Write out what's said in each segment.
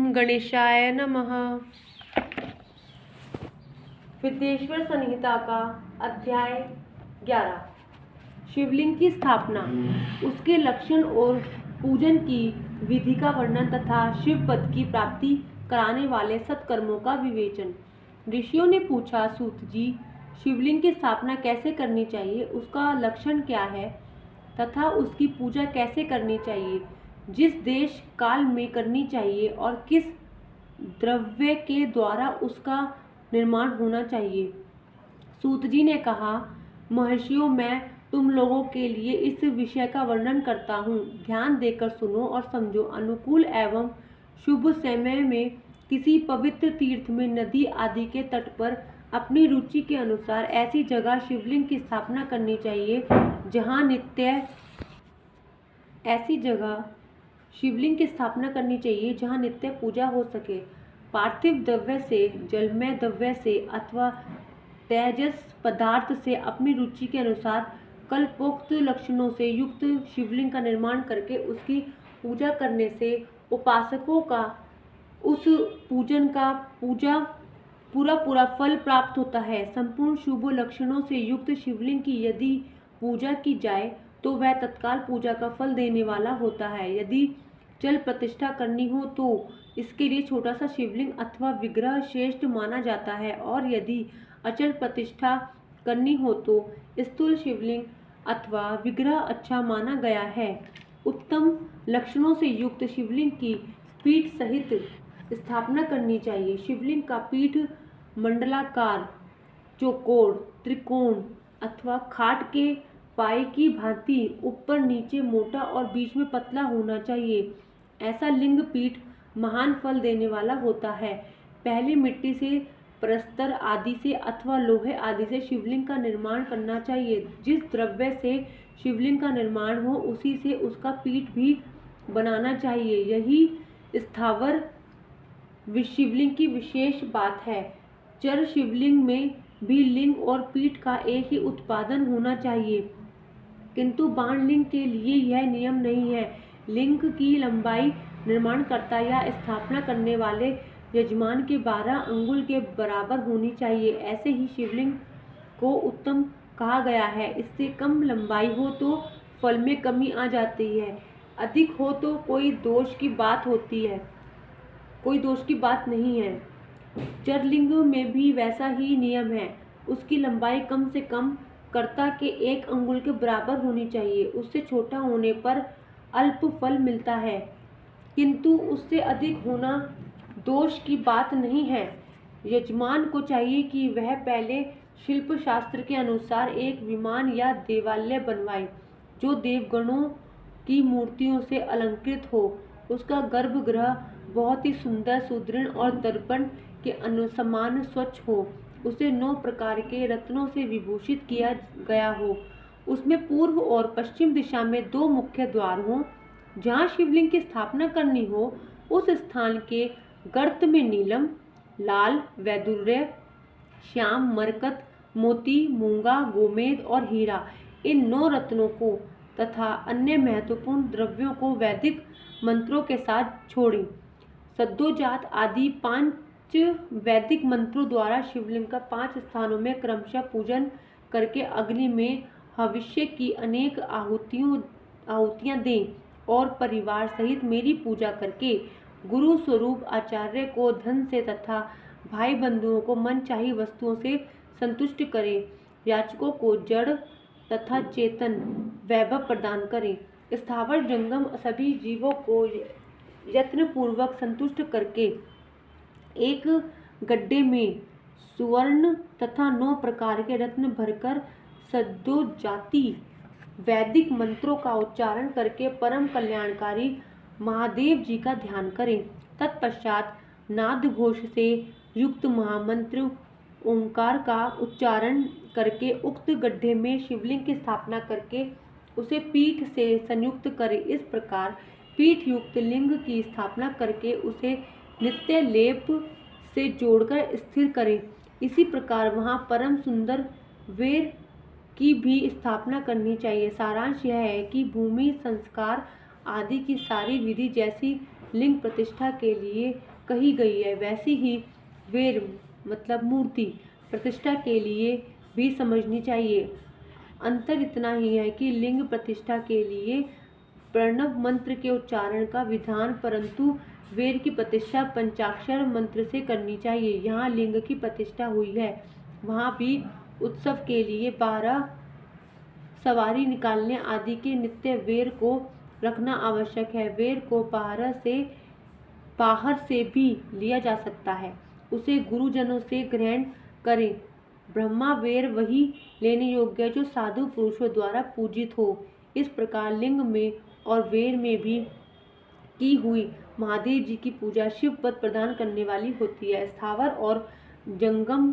ओम गणेशाय नमः। विद्येश्वर संहिता का अध्याय 11। शिवलिंग की स्थापना, उसके लक्षण और पूजन की विधि का वर्णन तथा शिव पद की प्राप्ति कराने वाले सत्कर्मों का विवेचन। ऋषियों ने पूछा, सूत जी, शिवलिंग की स्थापना कैसे करनी चाहिए, उसका लक्षण क्या है तथा उसकी पूजा कैसे करनी चाहिए, जिस देश काल में करनी चाहिए और किस द्रव्य के द्वारा उसका निर्माण होना चाहिए। सूत जी ने कहा, महर्षियों, मैं तुम लोगों के लिए इस विषय का वर्णन करता हूँ। ध्यान देकर सुनो और समझो। अनुकूल एवं शुभ समय में किसी पवित्र तीर्थ में, नदी आदि के तट पर अपनी रुचि के अनुसार ऐसी जगह शिवलिंग की स्थापना करनी चाहिए जहाँ नित्य पूजा हो सके। पार्थिव द्रव्य से, जलमय द्रव्य से अथवा तेजस पदार्थ से अपनी रुचि के अनुसार कल्पोक्त लक्षणों से युक्त शिवलिंग का निर्माण करके उसकी पूजा करने से उपासकों का उस पूजन का पूरा फल प्राप्त होता है। संपूर्ण शुभ लक्षणों से युक्त शिवलिंग की यदि पूजा की जाए तो वह तत्काल पूजा का फल देने वाला होता है। यदि चल प्रतिष्ठा करनी हो तो इसके लिए छोटा सा शिवलिंग अथवा विग्रह श्रेष्ठ माना जाता है, और यदि अचल प्रतिष्ठा करनी हो तो स्थूल शिवलिंग अथवा विग्रह अच्छा माना गया है। उत्तम लक्षणों से युक्त शिवलिंग की पीठ सहित स्थापना करनी चाहिए। शिवलिंग का पीठ मंडलाकार, चौकोर, त्रिकोण अथवा खाट के पाए की भांति ऊपर नीचे मोटा और बीच में पतला होना चाहिए। ऐसा लिंग पीठ महान फल देने वाला होता है। पहले मिट्टी से, प्रस्तर आदि से अथवा लोहे आदि से शिवलिंग का निर्माण करना चाहिए। जिस द्रव्य से शिवलिंग का निर्माण हो उसी से उसका पीठ भी बनाना चाहिए। यही स्थावर शिवलिंग की विशेष बात है। चर शिवलिंग में भी लिंग और पीठ का एक ही उत्पादन होना चाहिए, किंतु बाण लिंग के लिए यह नियम नहीं है। लिंग की लंबाई निर्माणकर्ता या स्थापना करने वाले यजमान के 12 अंगुल के बराबर होनी चाहिए। ऐसे ही शिवलिंग को उत्तम कहा गया है। इससे कम लंबाई हो तो फल में कमी आ जाती है, अधिक हो तो कोई दोष की बात नहीं है। चरलिंग में भी वैसा ही नियम है। उसकी लंबाई कम से कम कर्ता के 1 अंगुल के बराबर होनी चाहिए। उससे छोटा होने पर अल्प फल मिलता है, किंतु उससे अधिक होना दोष की बात नहीं है। यजमान को चाहिए कि वह पहले शिल्प शास्त्र के अनुसार एक विमान या देवालय बनवाए जो देवगणों की मूर्तियों से अलंकृत हो। उसका गर्भगृह बहुत ही सुंदर, सुदृढ़ और दर्पण के अनुसमान स्वच्छ हो। उसे 9 प्रकार के रत्नों से विभूषित किया गया हो। उसमें पूर्व और पश्चिम दिशा में 2 मुख्य द्वार हों। जहाँ शिवलिंग की स्थापना करनी हो उस स्थान के गर्त में नीलम, लाल, वैदुर्य, श्याम, मरकत, मोती, मूंगा, गोमेद और हीरा, इन 9 रत्नों को तथा अन्य महत्वपूर्ण द्रव्यों को वैदिक मंत्रों के साथ छोड़ें। सद्योजात आदि 5 वैदिक मंत्रों द्वारा शिवलिंग का 5 स्थानों में क्रमशः पूजन करके अग्नि में हविष्य की अनेक आहुतियां दें, और परिवार सहित मेरी पूजा करके गुरु स्वरूप आचार्य को धन से तथा भाई बंधुओं को मनचाही वस्तुओं से संतुष्ट करें। याचकों को जड़ तथा चेतन वैभव प्रदान करें। स्थावर जंगम सभी जीवों को यत्नपूर्वक संतुष्ट करके एक गड्ढे में सुवर्ण तथा 9 प्रकार के रत्न भरकर सद्योजाती वैदिक मंत्रों का उच्चारण करके परम कल्याणकारी महादेव जी का ध्यान करें। तत्पश्चात नाद घोष से युक्त महामंत्र ओंकार का उच्चारण करके उक्त गड्ढे में शिवलिंग की स्थापना करके उसे पीठ से संयुक्त करें। इस प्रकार पीठ युक्त लिंग की स्थापना करके उसे नित्य लेप से जोड़कर स्थिर करें। इसी प्रकार वहाँ परम सुंदर वेर की भी स्थापना करनी चाहिए। सारांश यह है कि भूमि संस्कार आदि की सारी विधि जैसी लिंग प्रतिष्ठा के लिए कही गई है, वैसी ही वेर मतलब मूर्ति प्रतिष्ठा के लिए भी समझनी चाहिए। अंतर इतना ही है कि लिंग प्रतिष्ठा के लिए प्रणव मंत्र के उच्चारण का विधान, परंतु वेर की प्रतिष्ठा पंचाक्षर मंत्र से करनी चाहिए। यहाँ लिंग की प्रतिष्ठा हुई है, वहाँ भी उत्सव के लिए 12 सवारी निकालने आदि के नित्य वेर को रखना आवश्यक है। वेर को बाहर से भी लिया जा सकता है, उसे गुरुजनों से ग्रहण करें। ब्रह्मा वेर वही लेने योग्य है जो साधु पुरुषों द्वारा पूजित हो। इस प्रकार लिंग में और वेर में भी की हुई महादेव जी की पूजा शिव पद प्रदान करने वाली होती है। स्थावर और जंगम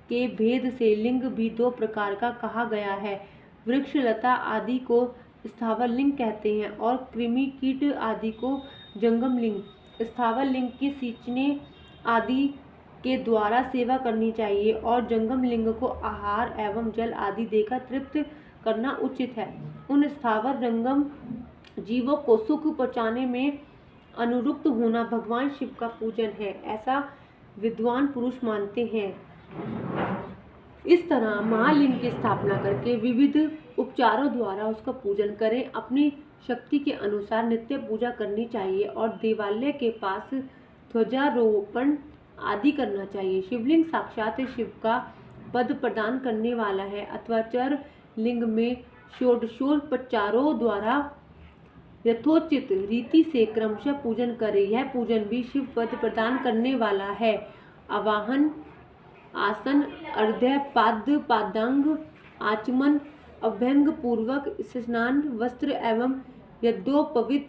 के भेद से लिंग भी 2 प्रकार का कहा गया है। वृक्ष लता आदि को स्थावर लिंग कहते हैं और कृमि कीट आदि को जंगम लिंग। स्थावर लिंग की सींचने आदि के द्वारा सेवा करनी चाहिए और जंगम लिंग को आहार एवं जल आदि देकर तृप्त करना उचित है। उन स्थावर जंगम जीवों को सुख पहुँचाने में अनुरुक्त होना भगवान शिव का पूजन है, ऐसा विद्वान पुरुष मानते हैं। इस तरह महालिंग की स्थापना करके विविध उपचारों द्वारा उसका पूजन करें। अपनी शक्ति के अनुसार नित्य पूजा करनी चाहिए और देवालय के पास ध्वजारोपण आदि करना चाहिए। शिवलिंग साक्षात शिव का पद प्रदान करने वाला है अथवा चर लिंग में षोडशोपचारों द्वारा यथोचित रीति से क्रमशः पूजन करें। यह पूजन भी शिव पद प्रदान करने वाला है। आवाहन, आसन, अर्घ्य, पाद्य, पादांग, आचमन, अभ्यंग पूर्वक स्नान, वस्त्र एवं यज्ञोपवीत,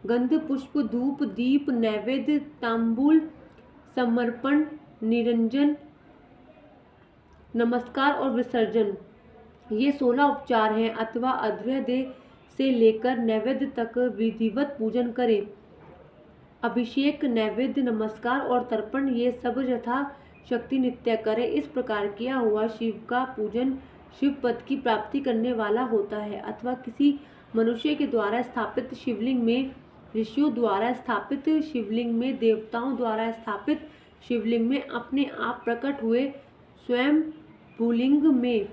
गंध पुष्प धूप दीप नैवेद्य, तांबूल समर्पण, निरंजन, नमस्कार और विसर्जन, ये 16 उपचार हैं। अथवा अर्घ्य से लेकर नैवेद्य तक विधिवत पूजन करें। अभिषेक, नैवेद्य, नमस्कार और तर्पण ये सब यथा शक्ति नित्य करें। इस प्रकार किया हुआ शिव का पूजन शिव पद की प्राप्ति करने वाला होता है। अथवा किसी मनुष्य के द्वारा स्थापित शिवलिंग में, ऋषियों द्वारा स्थापित शिवलिंग में, देवताओं द्वारा स्थापित शिवलिंग में, अपने आप प्रकट हुए स्वयं भूलिंग में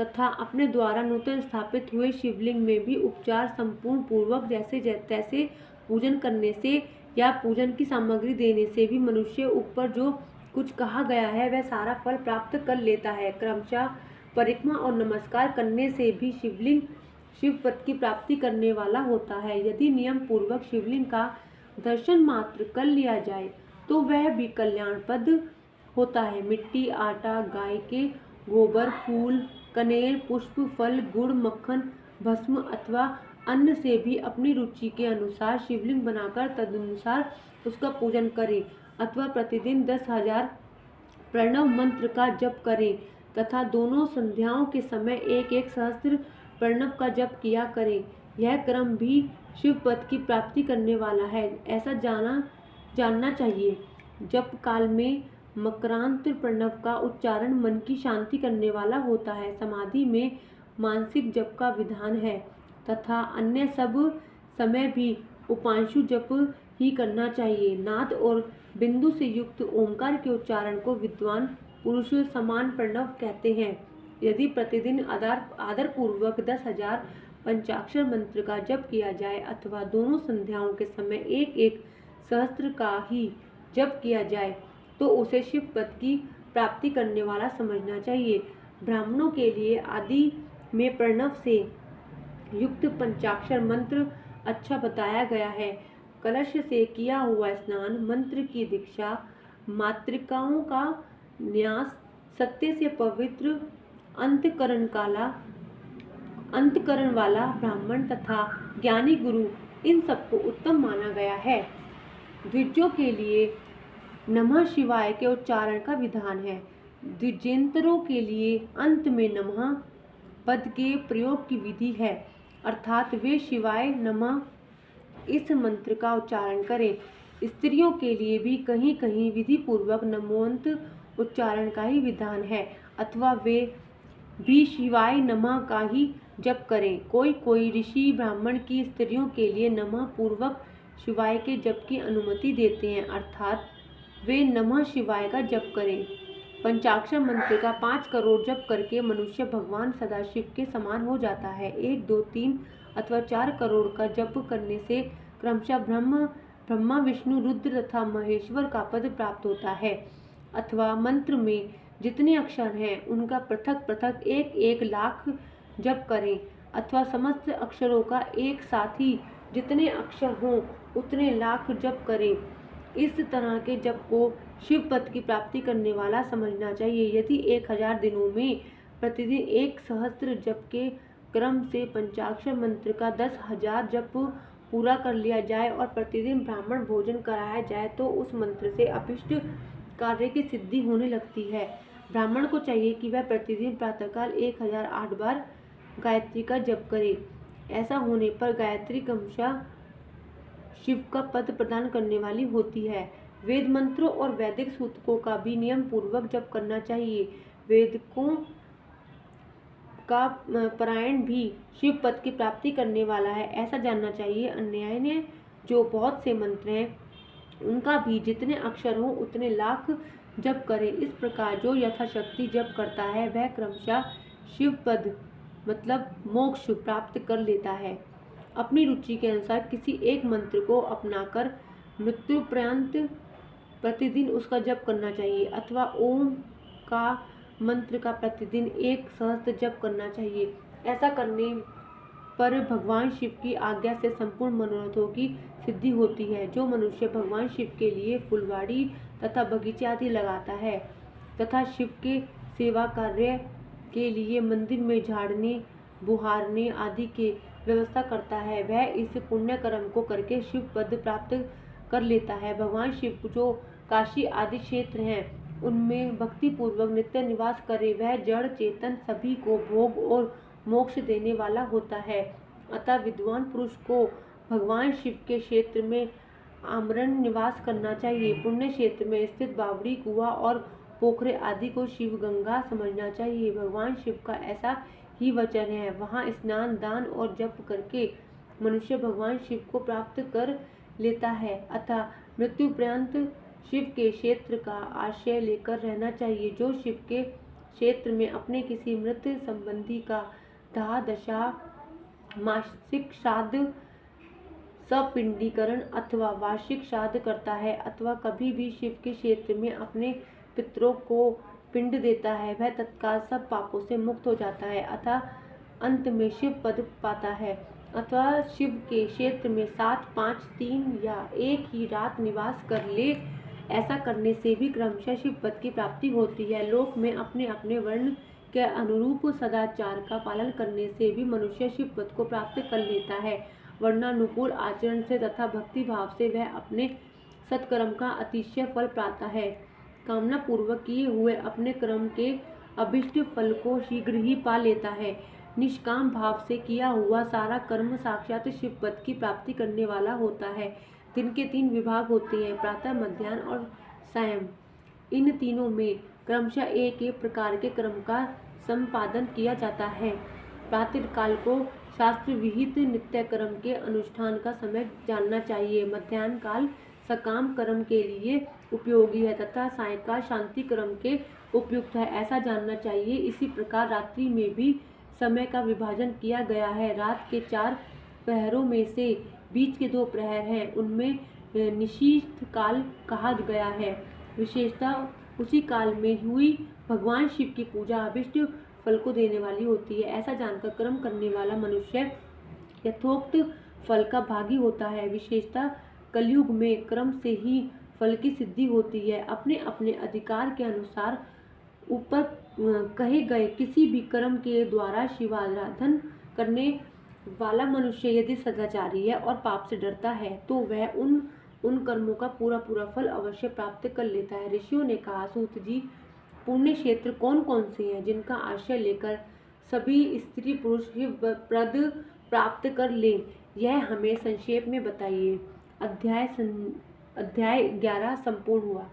तथा अपने द्वारा नूतन स्थापित हुए शिवलिंग में भी उपचार संपूर्ण पूर्वक जैसे तैसे पूजन करने से या पूजन की सामग्री देने से भी मनुष्य ऊपर जो कुछ कहा गया है वह सारा फल प्राप्त कर लेता है। क्रमशः परिक्रमा और नमस्कार करने से भी शिवलिंग शिव पद की प्राप्ति करने वाला होता है। यदि नियम पूर्वक शिवलिंग का दर्शन मात्र कर लिया जाए तो वह भी कल्याणप्रद होता है। मिट्टी, आटा, गाय के गोबर, फूल, कनेर, पुष्प, फल, गुड़, मक्खन, भस्म अथवा अन्न से भी अपनी रुचि के अनुसार शिवलिंग बनाकर तदनुसार उसका पूजन करें। अथवा प्रतिदिन 10,000 प्रणव मंत्र का जप करें तथा दोनों संध्याओं के समय 1-1 सहस्त्र प्रणव का जप किया करें। यह क्रम भी शिव पद की प्राप्ति करने वाला है, ऐसा जानना चाहिए। जप काल में मकरांत प्रणव का उच्चारण मन की शांति करने वाला होता है। समाधि में मानसिक जप का विधान है तथा अन्य सब समय भी उपांशु जप ही करना चाहिए। नाद और बिंदु से युक्त ओंकार के उच्चारण को विद्वान पुरुष समान प्रणव कहते हैं। यदि प्रतिदिन आदर पूर्वक 10,000 पंचाक्षर मंत्र का जप किया जाए अथवा दोनों संध्याओं के समय 1-1 सहस्त्र का ही जप किया जाए तो उसे शिव पद की प्राप्ति करने वाला समझना चाहिए। ब्राह्मणों के लिए आदि में प्रणव से युक्त पंचाक्षर मंत्र अच्छा बताया गया है। कलश से किया हुआ स्नान, मंत्र की दीक्षा, मातृकाओं का न्यास, सत्य से पवित्र अंतकरण वाला ब्राह्मण तथा ज्ञानी गुरु, इन सबको उत्तम माना गया है। द्विजों के लिए नमः शिवाय के उच्चारण का विधान है। द्विजेंतरों के लिए अंत में नमः पद के प्रयोग की विधि है, अर्थात वे शिवाय नमः इस मंत्र का उच्चारण करें। स्त्रियों के लिए भी कहीं कहीं विधि पूर्वक नमोंत उच्चारण का ही विधान है अथवा वे भी शिवाय नमः का ही जप करें। कोई ऋषि ब्राह्मण की स्त्रियों के लिए नमः पूर्वक शिवाय के जप की अनुमति देते हैं, अर्थात वे नमः शिवाय का जप करें। पंचाक्षर मंत्र का 5 करोड़ जप करके मनुष्य भगवान सदाशिव के समान हो जाता है। 1, 2, 3 अथवा 4 करोड़ का जप करने से क्रमशः ब्रह्मा, विष्णु, रुद्र तथा महेश्वर का पद प्राप्त होता है। अथवा मंत्र में जितने अक्षर हैं उनका पृथक पृथक 1-1 लाख जप करें, अथवा समस्त अक्षरों का एक साथ ही जितने अक्षर हों उतने लाख जप करें। इस तरह के जप को शिव पद की प्राप्ति करने वाला समझना चाहिए। यदि 1000 दिनों में प्रतिदिन 1 सहस्त्र जप के क्रम से पंचाक्षर मंत्र का 10,000 जप पूरा कर लिया जाए और प्रतिदिन ब्राह्मण भोजन कराया जाए तो उस मंत्र से अभिष्ट कार्य की सिद्धि होने लगती है। ब्राह्मण को चाहिए कि वह प्रतिदिन प्रातःकाल 1008 बार गायत्री का जप करे। ऐसा होने पर गायत्री क्रमशः शिव का पद प्रदान करने वाली होती है। वेद मंत्रों और वैदिक सूतकों का भी नियम पूर्वक जप करना चाहिए। वेदकों का पारायण भी शिव पद की प्राप्ति करने वाला है, ऐसा जानना चाहिए। अन्य जो बहुत से मंत्र हैं उनका भी जितने अक्षर हों उतने लाख जप करे। इस प्रकार जो यथाशक्ति जप करता है वह क्रमशः शिव पद मतलब मोक्ष प्राप्त कर लेता है। अपनी रुचि के अनुसार किसी एक मंत्र को अपनाकर मृत्युपर्यंत प्रतिदिन उसका जप करना चाहिए, अथवा ओम का मंत्र का प्रतिदिन 1 सहस्त्र जप करना चाहिए। ऐसा करने पर भगवान शिव की आज्ञा से संपूर्ण मनोरथों की सिद्धि होती है। जो मनुष्य भगवान शिव के लिए फुलवाड़ी तथा बगीचे आदि लगाता है तथा शिव के सेवा कार्य के लिए मंदिर में झाड़ने, बुहारने आदि के व्यवस्था करता है, वह इस पुण्य कर्म को करके शिव पद प्राप्त कर लेता है। भगवान शिव जो काशी आदि क्षेत्र हैं उनमें भक्ति पूर्वक नित्य निवास करे, वह जड़ चेतन सभी को भोग और मोक्ष देने वाला होता है। अतः विद्वान पुरुष को भगवान शिव के क्षेत्र में आमरण निवास करना चाहिए। पुण्य क्षेत्र में स्थित बावड़ी, कुआं और पोखरे आदि को शिव गंगा समझना चाहिए। भगवान शिव का ऐसा ही वचन है, वहाँ स्नान, दान और जप करके मनुष्य भगवान शिव को प्राप्त कर लेता है। अतः मृत्युपर्यंत शिव के क्षेत्र का आश्रय लेकर रहना चाहिए। जो शिव के क्षेत्र में अपने किसी मृत संबंधी का दाह दशा, मासिक श्राद्ध, सपिंडीकरण अथवा वार्षिक श्राद्ध करता है, अथवा कभी भी शिव के क्षेत्र में अपने पितरों को पिंड देता है, वह तत्काल सब पापों से मुक्त हो जाता है, अतः अंत में शिव पद पाता है। अथवा शिव के क्षेत्र में 7, 5, 3 या एक ही रात निवास कर ले। ऐसा करने से भी क्रमशः शिव पद की प्राप्ति होती है। लोक में अपने अपने वर्ण के अनुरूप सदाचार का पालन करने से भी मनुष्य शिव पद को प्राप्त कर लेता है। वर्णानुकूल आचरण से तथा भक्ति भाव से वह अपने सत्कर्म का अतिशय फल पाता है। कामना पूर्वक किए हुए अपने कर्म के अभिष्ट फल को शीघ्र ही पा लेता है। निष्काम भाव से किया हुआ सारा कर्म साक्षात शिव पद की प्राप्ति करने वाला होता है। दिन के 3 विभाग होते हैं, प्रातः, मध्याह्न और सायं। इन तीनों में क्रमशः एक एक प्रकार के कर्म का संपादन किया जाता है। प्रातःकाल को शास्त्र विहित नित्य कर्म के अनुष्ठान का समय जानना चाहिए। मध्याह्न काल सकाम कर्म के लिए उपयोगी है तथा सायंकाल शांति कर्म के उपयुक्त है, ऐसा जानना चाहिए। इसी प्रकार रात्रि में भी समय का विभाजन किया गया है। रात के 4 प्रहरों में से बीच के 2 प्रहर हैं, उनमें निशीथ काल कहा गया है। विशेषतः उसी काल में हुई भगवान शिव की पूजा अभिष्ट फल को देने वाली होती है। ऐसा जानकर कर्म करने वाला मनुष्य यथोक्त फल का भागी होता है। विशेषतः कलयुग में कर्म से ही फल की सिद्धि होती है। अपने अपने अधिकार के अनुसार ऊपर कहे गए किसी भी कर्म के द्वारा शिवाराधन करने वाला मनुष्य यदि सदाचारी है और पाप से डरता है तो वह उन कर्मों का पूरा फल अवश्य प्राप्त कर लेता है। ऋषियों ने कहा, सूत जी, पुण्य क्षेत्र कौन कौन से हैं जिनका आश्रय लेकर सभी स्त्री पुरुष शिव पद प्राप्त कर लें, यह हमें संक्षेप में बताइए। अध्याय 11 संपूर्ण हुआ।